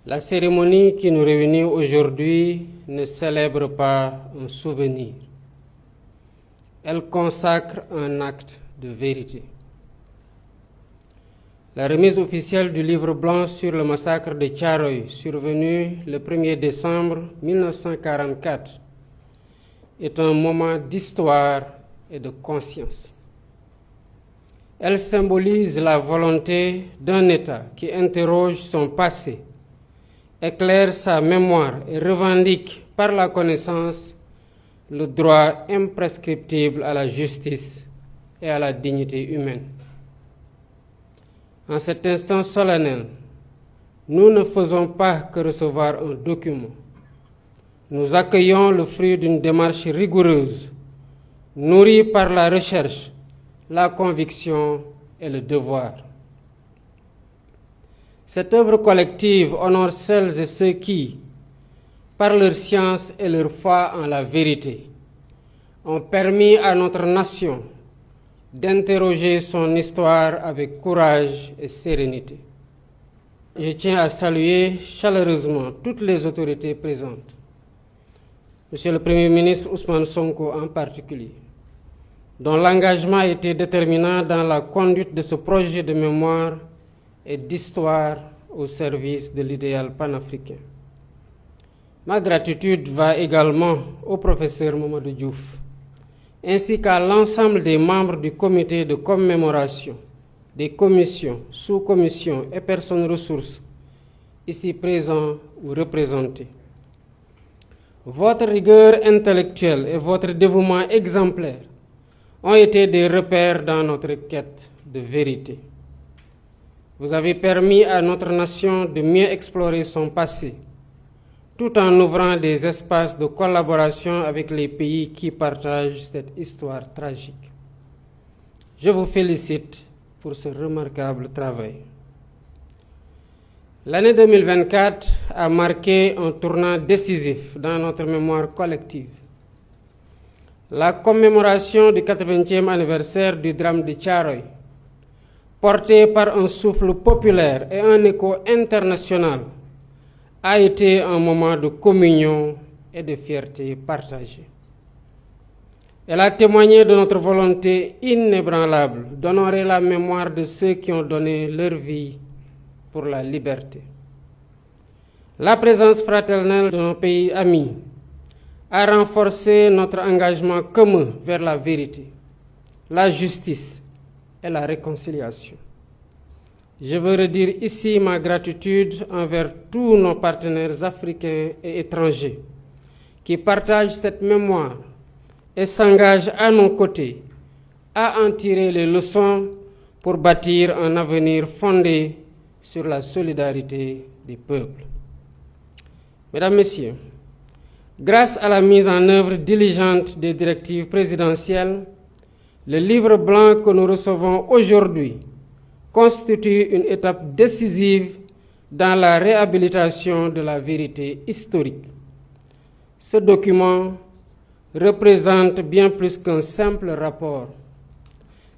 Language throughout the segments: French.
La cérémonie qui nous réunit aujourd'hui ne célèbre pas un souvenir. Elle consacre un acte de vérité. La remise officielle du livre blanc sur le massacre de Thiaroye, survenu le 1er décembre 1944, est un moment d'histoire et de conscience. Elle symbolise la volonté d'un État qui interroge son passé, éclaire sa mémoire et revendique par la connaissance le droit imprescriptible à la justice et à la dignité humaine. En cet instant solennel, nous ne faisons pas que recevoir un document. Nous accueillons le fruit d'une démarche rigoureuse, nourrie par la recherche, la conviction et le devoir. Cette œuvre collective honore celles et ceux qui, par leur science et leur foi en la vérité, ont permis à notre nation d'interroger son histoire avec courage et sérénité. Je tiens à saluer chaleureusement toutes les autorités présentes, Monsieur le Premier ministre Ousmane Sonko en particulier, dont l'engagement a été déterminant dans la conduite de ce projet de mémoire et d'histoire au service de l'idéal panafricain. Ma gratitude va également au professeur Mamadou Diouf, ainsi qu'à l'ensemble des membres du comité de commémoration, des commissions, sous-commissions et personnes ressources, ici présents ou représentés. Votre rigueur intellectuelle et votre dévouement exemplaire ont été des repères dans notre quête de vérité. Vous avez permis à notre nation de mieux explorer son passé, tout en ouvrant des espaces de collaboration avec les pays qui partagent cette histoire tragique. Je vous félicite pour ce remarquable travail. L'année 2024 a marqué un tournant décisif dans notre mémoire collective. La commémoration du 80e anniversaire du drame de Thiaroye, portée par un souffle populaire et un écho international, a été un moment de communion et de fierté partagée. Elle a témoigné de notre volonté inébranlable d'honorer la mémoire de ceux qui ont donné leur vie pour la liberté. La présence fraternelle de nos pays amis a renforcé notre engagement commun vers la vérité, la justice et la réconciliation. Je veux redire ici ma gratitude envers tous nos partenaires africains et étrangers qui partagent cette mémoire et s'engagent à nos côtés à en tirer les leçons pour bâtir un avenir fondé sur la solidarité des peuples. Mesdames, Messieurs, grâce à la mise en œuvre diligente des directives présidentielles, le livre blanc que nous recevons aujourd'hui constitue une étape décisive dans la réhabilitation de la vérité historique. Ce document représente bien plus qu'un simple rapport.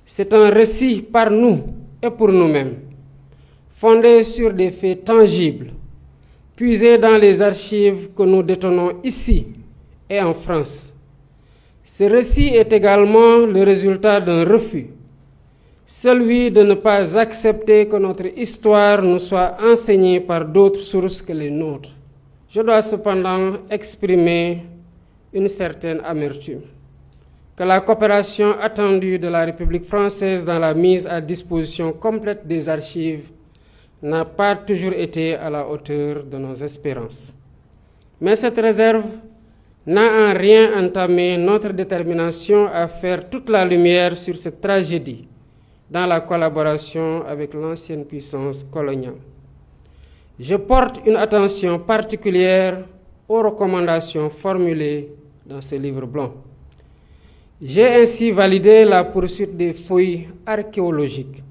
C'est un récit par nous et pour nous-mêmes, fondé sur des faits tangibles, puisés dans les archives que nous détenons ici et en France. Ce récit est également le résultat d'un refus, celui de ne pas accepter que notre histoire nous soit enseignée par d'autres sources que les nôtres. Je dois cependant exprimer une certaine amertume que la coopération attendue de la République française dans la mise à disposition complète des archives n'a pas toujours été à la hauteur de nos espérances. Mais cette réserve n'a en rien entamé notre détermination à faire toute la lumière sur cette tragédie dans la collaboration avec l'ancienne puissance coloniale. Je porte une attention particulière aux recommandations formulées dans ce livre blanc. J'ai ainsi validé la poursuite des fouilles archéologiques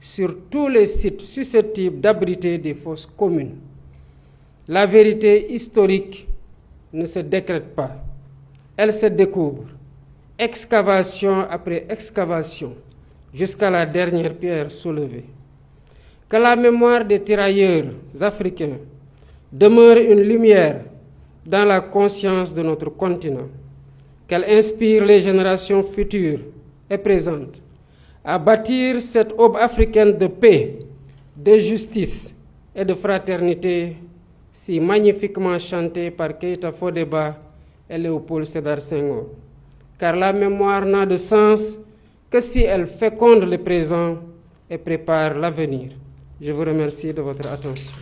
sur tous les sites susceptibles d'abriter des fosses communes. La vérité historique ne se décrète pas, elle se découvre, excavation après excavation, jusqu'à la dernière pierre soulevée. Que la mémoire des tirailleurs africains demeure une lumière dans la conscience de notre continent, qu'elle inspire les générations futures et présentes à bâtir cette aube africaine de paix, de justice et de fraternité si magnifiquement chantée par Keïta Fodéba et Léopold Sédar Senghor. Car la mémoire n'a de sens que si elle féconde le présent et prépare l'avenir. Je vous remercie de votre attention.